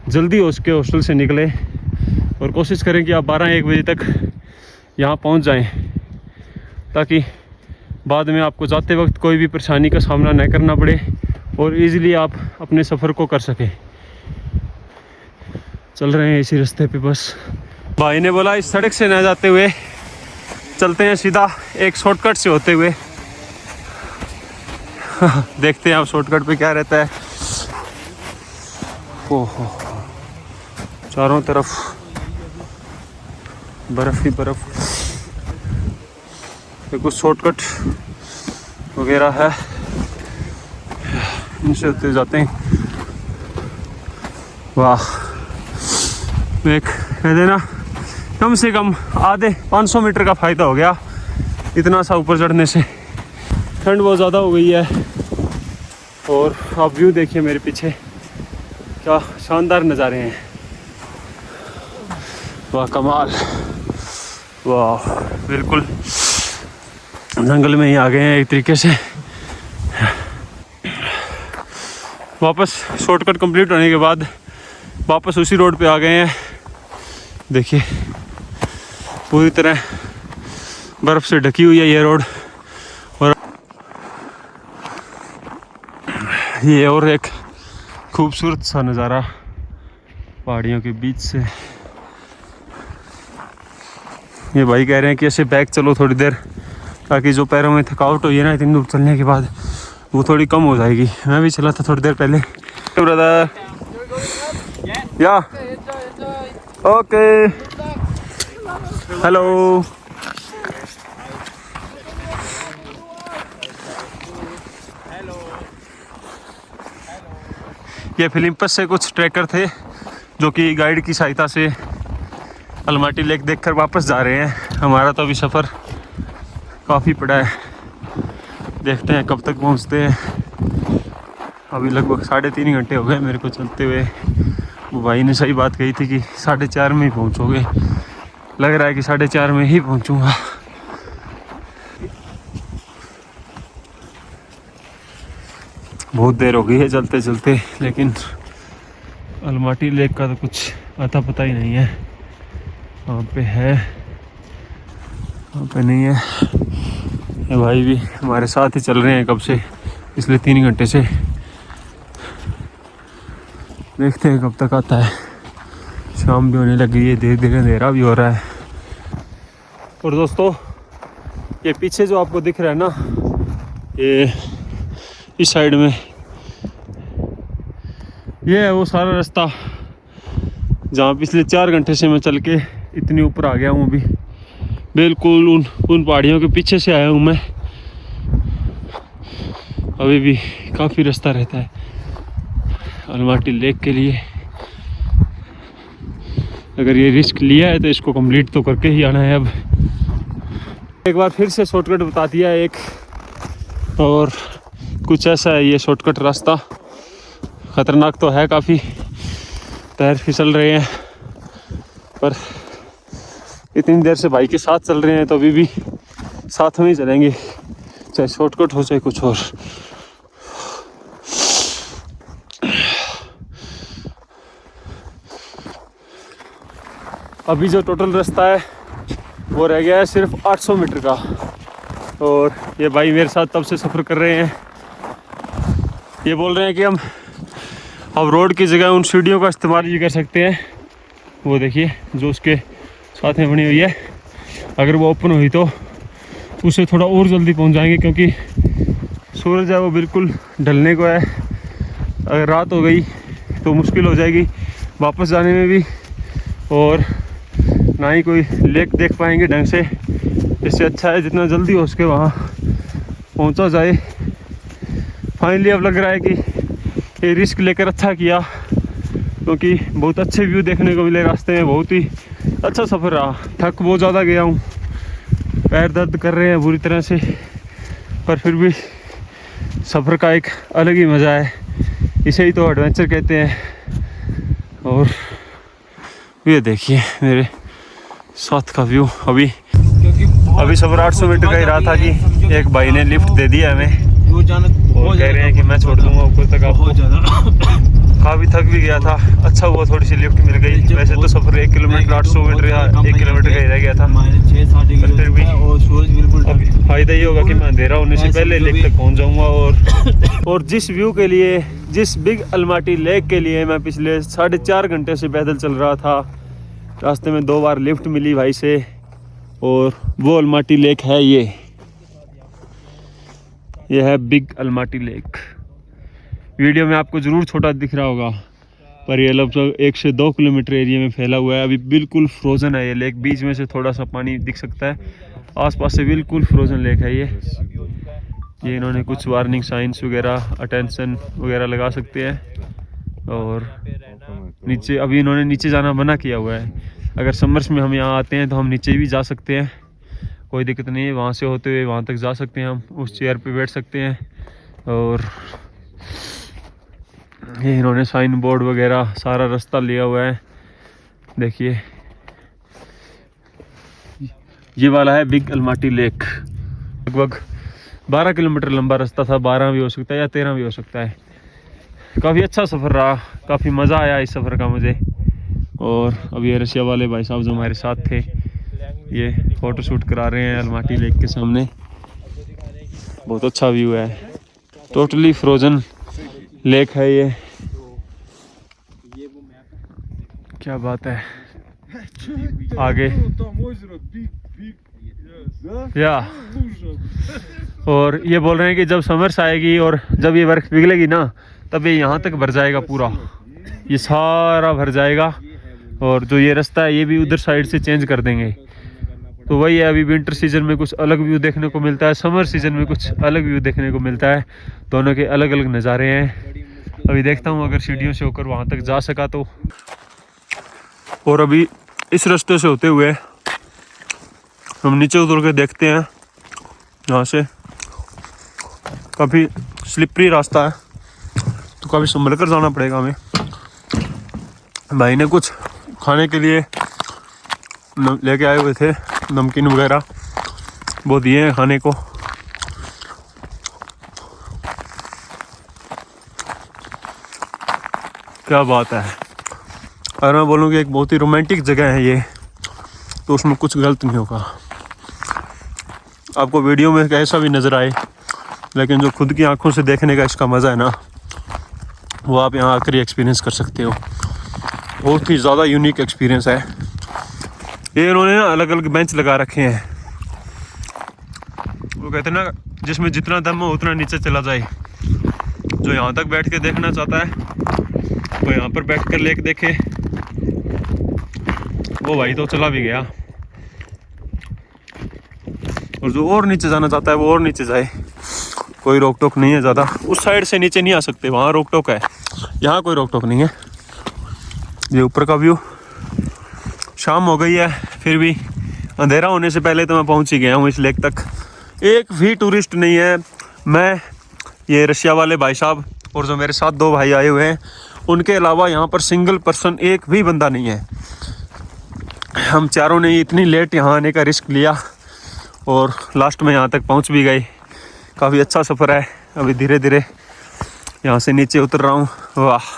A: जल्दी हो सके हॉस्टल से निकलें, और कोशिश करें कि आप 12-1 बजे तक यहाँ पहुँच जाएं, ताकि बाद में आपको जाते वक्त कोई भी परेशानी का सामना न करना पड़े और इजीली आप अपने सफ़र को कर सकें। चल रहे हैं इसी रास्ते पे। बस भाई ने बोला इस सड़क से न जाते हुए चलते हैं सीधा एक शॉर्टकट से होते हुए। देखते हैं अब शॉर्टकट पे क्या रहता है। ओहो, चारों तरफ बर्फ ही बर्फ। ये कुछ शॉर्टकट वगैरह है, इनसे होते जाते हैं। वाह, एक कहते ना कम से कम आधे 500 मीटर का फ़ायदा हो गया इतना सा ऊपर चढ़ने से। ठंड बहुत ज़्यादा हो गई है और आप व्यू देखिए मेरे पीछे, क्या शानदार नज़ारे हैं। वाह कमाल, वाह बिल्कुल जंगल में ही आ गए हैं एक तरीके से। वापस शॉर्टकट कंप्लीट होने के बाद वापस उसी रोड पे आ गए हैं। देखिए पूरी तरह बर्फ़ से ढकी हुई है ये रोड। और ये और एक खूबसूरत सा नज़ारा पहाड़ियों के बीच से। ये भाई कह रहे हैं कि ऐसे बैक चलो थोड़ी देर, ताकि जो पैरों में थकावट हुई है ना इतनी दूर चलने के बाद वो थोड़ी कम हो जाएगी। मैं भी चला था थोड़ी देर पहले। ब्रदर या ओके, हेलो। ये फिलिपस से कुछ ट्रैकर थे जो कि गाइड की सहायता से अलमाटी लेक देखकर वापस जा रहे हैं। हमारा तो अभी सफ़र काफ़ी पड़ा है, देखते हैं कब तक पहुंचते हैं। अभी लगभग 3.5 घंटे हो गए मेरे को चलते हुए। वो भाई ने सही बात कही थी कि 4:30 में ही पहुंचोगे, लग रहा है कि 4:30 में ही पहुंचूंगा। बहुत देर हो गई है चलते चलते, लेकिन अलमाटी लेक का तो कुछ अता पता ही नहीं है, वहाँ पे है वहाँ पे नहीं है। ये भाई भी हमारे साथ ही चल रहे हैं कब से, पिछले 3 घंटे से। देखते हैं कब तक आता है। शाम भी होने लगी है, धीरे धीरे अंधेरा भी हो रहा है। और दोस्तों ये पीछे जो आपको दिख रहा है ना, ये इस साइड में ये है वो सारा रास्ता जहाँ पिछले 4 घंटे से मैं चल के इतनी ऊपर आ गया हूँ। अभी बिल्कुल उन पहाड़ियों के पीछे से आया हूँ मैं। अभी भी काफ़ी रास्ता रहता है अलमाटी लेक के लिए। अगर ये रिस्क लिया है तो इसको कंप्लीट तो करके ही आना है। अब एक बार फिर से शॉर्टकट बता दिया एक, और कुछ ऐसा है ये शॉर्टकट रास्ता। ख़तरनाक तो है काफ़ी, पैर फिसल रहे हैं, पर इतनी देर से भाई के साथ चल रहे हैं तो अभी भी साथ में ही चलेंगे, चाहे शॉर्टकट हो चाहे कुछ और। अभी जो टोटल रास्ता है वो रह गया है सिर्फ 800 मीटर का, और ये भाई मेरे साथ तब से सफ़र कर रहे हैं। ये बोल रहे हैं कि हम अब रोड की जगह उन सीढ़ियों का इस्तेमाल भी कर सकते हैं। वो देखिए जो उसके साथ में बनी हुई है, अगर वो ओपन हुई तो उसे थोड़ा और जल्दी पहुंच जाएंगे, क्योंकि सूरज है वो बिल्कुल ढलने को है। अगर रात हो गई तो मुश्किल हो जाएगी वापस जाने में भी, और ना ही कोई लेक देख पाएंगे ढंग से। इससे अच्छा है जितना जल्दी हो सके वहाँ पहुँचा जाए। फाइनली अब लग रहा है कि ये रिस्क लेकर अच्छा किया, क्योंकि बहुत अच्छे व्यू देखने को मिले रास्ते में। बहुत ही अच्छा सफ़र रहा। थक बहुत ज़्यादा गया हूँ, पैर दर्द कर रहे हैं बुरी तरह से, पर फिर भी सफ़र का एक अलग ही मज़ा है। इसे ही तो एडवेंचर कहते हैं। और ये देखिए मेरे साथ का व्यू। अभी सफ़र 800 मीटर का ही रहा था कि एक भाई ने लिफ्ट दे दिया हमें, और कह रहे हैं कि मैं छोड़ दूंगा ऊपर तक आपको। काफ़ी थक भी गया था, अच्छा हुआ थोड़ी सी लिफ्ट मिल गई। वैसे तो सफ़र 1 किलोमीटर 800 मीटर या 1 किलोमीटर का ही रह गया था, पर फिर भी अब फ़ायदा ही होगा कि मैं अंधेरा होने से पहले लेक तक पहुंच जाऊंगा। और जिस व्यू के लिए, जिस बिग अलमाटी लेक के लिए मैं पिछले 4.5 घंटे से पैदल चल रहा था, रास्ते में 2 बार लिफ्ट मिली भाई से, और वो अलमाटी लेक है ये। यह है बिग अलमाटी लेक। वीडियो में आपको ज़रूर छोटा दिख रहा होगा, पर ये लगभग 1 से 2 किलोमीटर एरिया में फैला हुआ है। अभी बिल्कुल फ्रोज़न है ये लेक, बीच में से थोड़ा सा पानी दिख सकता है, आसपास से बिल्कुल फ्रोज़न लेक है ये इन्होंने कुछ वार्निंग साइंस वगैरह, अटेंशन वगैरह लगा सकते हैं। और नीचे अभी इन्होंने नीचे जाना मना किया हुआ है। अगर समर्स में हम यहाँ आते हैं तो हम नीचे भी जा सकते हैं, कोई दिक्कत नहीं है। वहाँ से होते हुए वहाँ तक जा सकते हैं, हम उस चेयर पे बैठ सकते हैं। और ये इन्होंने साइन बोर्ड वगैरह सारा रास्ता लिया हुआ है। देखिए ये वाला है बिग अलमाटी लेक। लगभग 12 किलोमीटर लंबा रास्ता था, 12 भी हो सकता है या 13 भी हो सकता है। काफ़ी अच्छा सफ़र रहा, काफ़ी मज़ा आया इस सफ़र का मुझे। और अभी रशिया वाले भाई साहब जो हमारे साथ थे, ये फ़ोटो शूट करा रहे हैं अलमाटी लेक के सामने। बहुत अच्छा व्यू है, टोटली फ्रोज़न लेक है ये। क्या बात है। आगे या और ये बोल रहे हैं कि जब समर्स आएगी और जब ये बर्फ़ पिघलेगी ना, तब ये यहाँ तक भर जाएगा, पूरा ये सारा भर जाएगा। और जो ये रास्ता है ये भी उधर साइड से चेंज कर देंगे। तो वही है, अभी विंटर सीजन में कुछ अलग व्यू देखने को मिलता है, समर सीजन में कुछ अलग व्यू देखने को मिलता है। दोनों के अलग अलग नज़ारे हैं। अभी देखता हूँ अगर सीढ़ियों से होकर वहाँ तक जा सका तो। और अभी इस रास्ते से होते हुए हम नीचे उतर के देखते हैं। यहाँ से काफ़ी स्लिपरी रास्ता है, तो काफ़ी संभल कर जाना पड़ेगा हमें। भाई ने कुछ खाने के लिए लेके आए हुए थे, नमकीन वगैरह वो दिए हैं खाने को। क्या बात है। अगर मैं बोलूँ कि एक बहुत ही रोमांटिक जगह है ये, तो उसमें कुछ गलत नहीं होगा। आपको वीडियो में कैसा भी नज़र आए, लेकिन जो खुद की आंखों से देखने का इसका मज़ा है ना, वो आप यहाँ आकर ही एक्सपीरियंस कर सकते हो। बहुत ही ज़्यादा यूनिक एक्सपीरियंस है। ये इन्होंने ना अलग अलग बेंच लगा रखे हैं। वो कहते हैं ना, जिसमें जितना दम हो उतना नीचे चला जाए। जो यहाँ तक बैठ के देखना चाहता है वो यहाँ पर बैठ कर लेक देखे। वो भाई तो चला भी गया, और जो और नीचे जाना चाहता है वो और नीचे जाए। कोई रोक टोक नहीं है ज़्यादा। उस साइड से नीचे नहीं आ सकते, वहाँ रोक टोक है, यहाँ कोई रोक टोक नहीं है। ये ऊपर का व्यू। शाम हो गई है, फिर भी अंधेरा होने से पहले तो मैं पहुँच ही गया हूँ इस लेक तक। एक भी टूरिस्ट नहीं है। मैं, ये रशिया वाले भाई साहब और जो मेरे साथ 2 भाई आए हुए हैं, उनके अलावा यहाँ पर सिंगल पर्सन एक भी बंदा नहीं है। हम चारों ने इतनी लेट यहाँ आने का रिस्क लिया और लास्ट में यहाँ तक पहुँच भी गए। काफ़ी अच्छा सफ़र है। अभी धीरे धीरे यहाँ से नीचे उतर रहा हूँ। वाह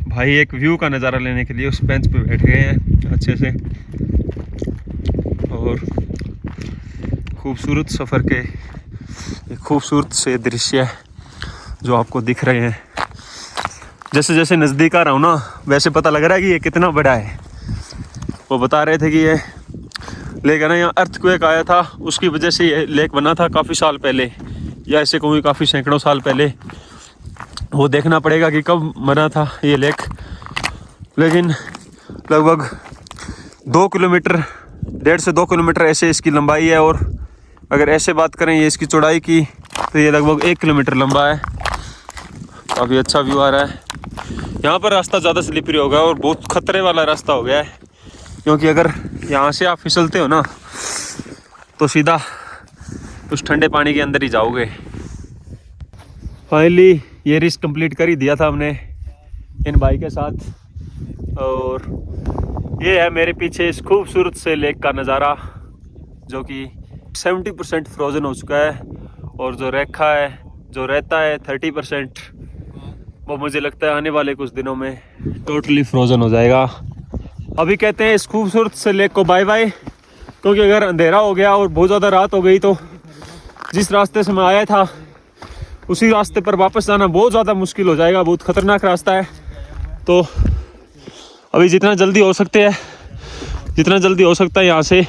A: भाई, एक व्यू का नज़ारा लेने के लिए उस बेंच पे बैठ गए हैं अच्छे से। और खूबसूरत सफ़र के एक खूबसूरत से दृश्य जो आपको दिख रहे हैं। जैसे जैसे नज़दीक आ रहा हूँ ना, वैसे पता लग रहा है कि ये कितना बड़ा है। वो बता रहे थे कि ये लेक है ना, यहाँ अर्थक्वेक आया था, उसकी वजह से ये लेक बना था काफ़ी साल पहले, या ऐसे कहूँ काफ़ी सैकड़ों साल पहले। वो देखना पड़ेगा कि कब बना था ये लेक। लेकिन लगभग 2 किलोमीटर, 1.5 से 2 किलोमीटर ऐसे इसकी लंबाई है। और अगर ऐसे बात करें ये इसकी चौड़ाई की, तो ये लगभग 1 किलोमीटर लंबा है। काफ़ी अच्छा व्यू आ रहा है। यहाँ पर रास्ता ज़्यादा स्लिपरी होगा और बहुत खतरे वाला रास्ता हो गया है, क्योंकि अगर यहाँ से आप फिसलते हो ना, तो सीधा उस ठंडे पानी के अंदर ही जाओगे। फाइनली ये रिस्क कंप्लीट कर ही दिया था हमने इन भाई के साथ। और ये है मेरे पीछे इस खूबसूरत से लेक का नज़ारा, जो कि 70% फ्रोज़न हो चुका है। और जो रेखा है, जो रहता है 30%, वो मुझे लगता है आने वाले कुछ दिनों में टोटली फ्रोज़न हो जाएगा। अभी कहते हैं इस खूबसूरत से लेक को बाय बाय, क्योंकि अगर अंधेरा हो गया और बहुत ज़्यादा रात हो गई तो जिस रास्ते से मैं आया था उसी रास्ते पर वापस जाना बहुत ज़्यादा मुश्किल हो जाएगा। बहुत ख़तरनाक रास्ता है। तो अभी जितना जल्दी हो सकता है यहाँ से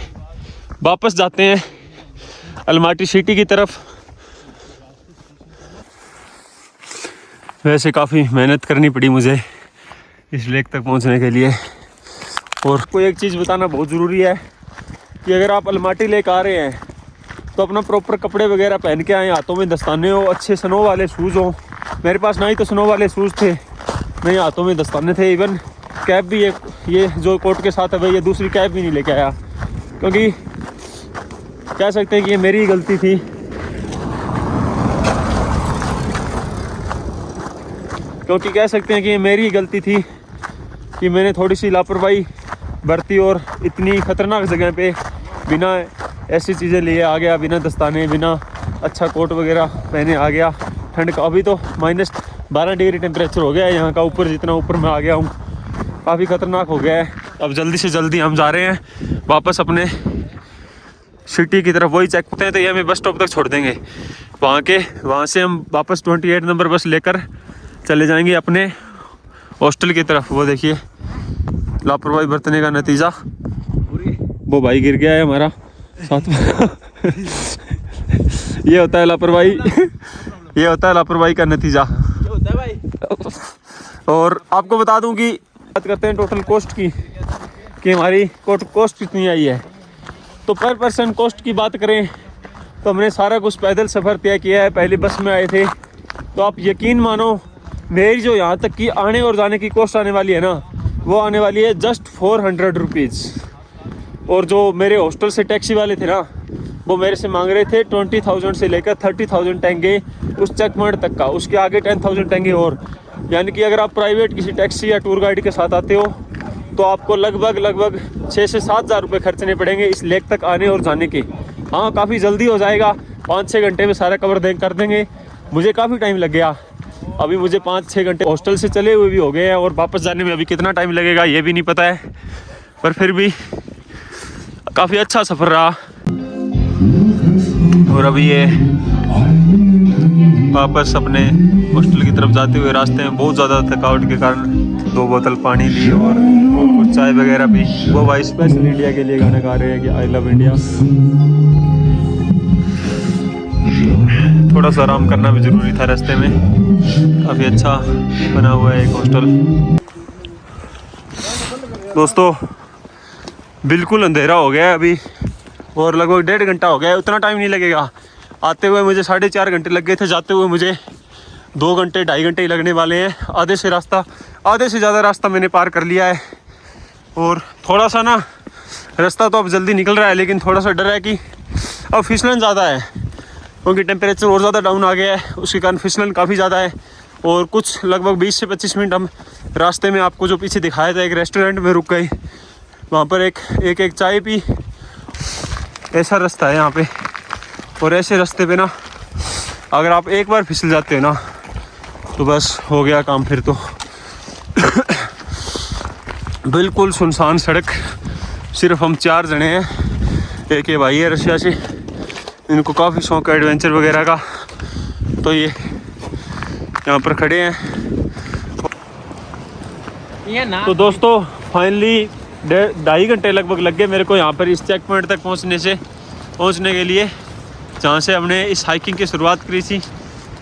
A: वापस जाते हैं अलमाटी सिटी की तरफ। वैसे काफ़ी मेहनत करनी पड़ी मुझे इस लेक तक पहुंचने के लिए। और कोई एक चीज़ बताना बहुत ज़रूरी है कि अगर आप अलमाटी लेक आ रहे हैं तो अपना प्रॉपर कपड़े वगैरह पहन के आए, हाथों में दस्ताने हो, अच्छे स्नो वाले शूज़ हो। मेरे पास ना ही तो स्नो वाले शूज़ थे, नहीं हाथों में दस्ताने थे। इवन कैप भी ये जो कोट के साथ है भाई, ये दूसरी कैप भी नहीं लेके आया, क्योंकि कह सकते हैं कि ये मेरी ही गलती थी। कह सकते हैं कि ये मेरी ही गलती थी कि मैंने थोड़ी सी लापरवाही बरती और इतनी ख़तरनाक जगह पे बिना ऐसी चीज़ें लिए आ गया, बिना दस्ताने, बिना अच्छा कोट वगैरह पहने आ गया। ठंड का अभी तो -12 डिग्री टेम्परेचर हो गया है यहाँ का, ऊपर जितना ऊपर मैं आ गया हूँ काफ़ी ख़तरनाक हो गया है। अब जल्दी से जल्दी हम जा रहे हैं वापस अपने सिटी की तरफ। वही चेक करते हैं तो ये हमें बस स्टॉप तक छोड़ देंगे, वहाँ से हम वापस 28 नंबर बस लेकर चले जाएंगे अपने हॉस्टल की तरफ। वो देखिए लापरवाही बरतने का नतीजा, वो भाई गिर गया है हमारा साथ में। ये होता है लापरवाही, ये होता है लापरवाही का नतीजा।
C: होता है भाई।
A: और आपको बता दूं कि बात करते हैं टोटल कॉस्ट की कि हमारी कॉस्ट कितनी आई है। तो पर पर्सन कॉस्ट की बात करें तो हमने सारा कुछ पैदल सफ़र तय किया है, पहले बस में आए थे। तो आप यकीन मानो मेरी जो यहाँ तक की आने और जाने की कॉस्ट आने वाली है ना, वो आने वाली है जस्ट 400 रुपीज़। और जो मेरे हॉस्टल से टैक्सी वाले थे ना, वो मेरे से मांग रहे थे 20,000 से लेकर 30,000 टेंगे उस चेक पॉइंट तक का, उसके आगे 10,000 टेंगे और। यानी कि अगर आप प्राइवेट किसी टैक्सी या टूर गाइड के साथ आते हो तो आपको लगभग 6 से 7 हज़ार रुपये खर्चने पड़ेंगे इस लेक तक आने और जाने के। हाँ, काफ़ी जल्दी हो जाएगा, 5-6 घंटे में सारा कवर कर देंगे। मुझे काफ़ी टाइम लग गया, अभी मुझे 5-6 घंटे हॉस्टल से चले हुए भी हो गए हैं और वापस जाने में अभी कितना टाइम लगेगा ये भी नहीं पता है, पर फिर भी काफ़ी अच्छा सफ़र रहा। और अभी ये वापस अपने हॉस्टल की तरफ जाते हुए रास्ते में बहुत ज़्यादा थकावट के कारण 2 बोतल पानी ली और कुछ चाय वगैरह पी। वो भाई स्पेशल इंडिया के लिए गाना गा रहे हैं कि आई लव इंडिया। थोड़ा सा आराम करना भी ज़रूरी था रास्ते में। काफ़ी अच्छा बना हुआ है एक हॉस्टल। दोस्तों बिल्कुल अंधेरा हो गया है अभी और लगभग 1.5 घंटा हो गया है। उतना टाइम नहीं लगेगा, आते हुए मुझे 4.5 घंटे लग गए थे, जाते हुए मुझे 2 घंटे 2.5 घंटे ही लगने वाले हैं। आधे से ज़्यादा रास्ता मैंने पार कर लिया है। और थोड़ा सा ना रास्ता तो अब जल्दी निकल रहा है, लेकिन थोड़ा सा डर है कि अब फिसलन ज़्यादा है, क्योंकि टेम्परेचर और ज़्यादा डाउन आ गया है, उसके कारण फिसलन काफ़ी ज़्यादा है। और कुछ लगभग 20 से 25 मिनट हम रास्ते में, आपको जो पीछे दिखाया था, एक रेस्टोरेंट में रुक गए, वहाँ पर एक चाय पी। ऐसा रास्ता है यहाँ पे, और ऐसे रास्ते पे ना अगर आप एक बार फिसल जाते हो ना तो बस हो गया काम फिर तो। बिल्कुल सुनसान सड़क, सिर्फ हम 4 जने हैं। एक ये भाई है रशिया से, इनको काफ़ी शौक है एडवेंचर वगैरह का, तो ये यहाँ पर खड़े हैं। तो दोस्तों फाइनली 2.5 घंटे लगभग लग गए मेरे को यहाँ पर इस चेक पॉइंट तक पहुँचने के लिए, जहाँ से हमने इस हाइकिंग की शुरुआत करी थी।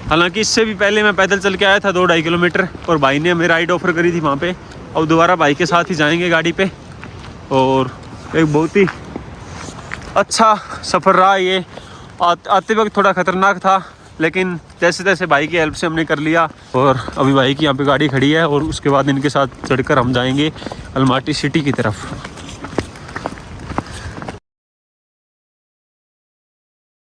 A: हालांकि इससे भी पहले मैं पैदल चल के आया था 2-2.5 किलोमीटर, और भाई ने हमें राइड ऑफर करी थी वहाँ पे। अब दोबारा भाई के साथ ही जाएंगे गाड़ी पे, और एक बहुत ही अच्छा सफ़र रहा ये। आते वक्त थोड़ा ख़तरनाक था, लेकिन जैसे तैसे भाई की हेल्प से हमने कर लिया। और अभी भाई की यहाँ पे गाड़ी खड़ी है और उसके बाद इनके साथ चढ़कर हम जाएंगे अलमाटी सिटी की तरफ।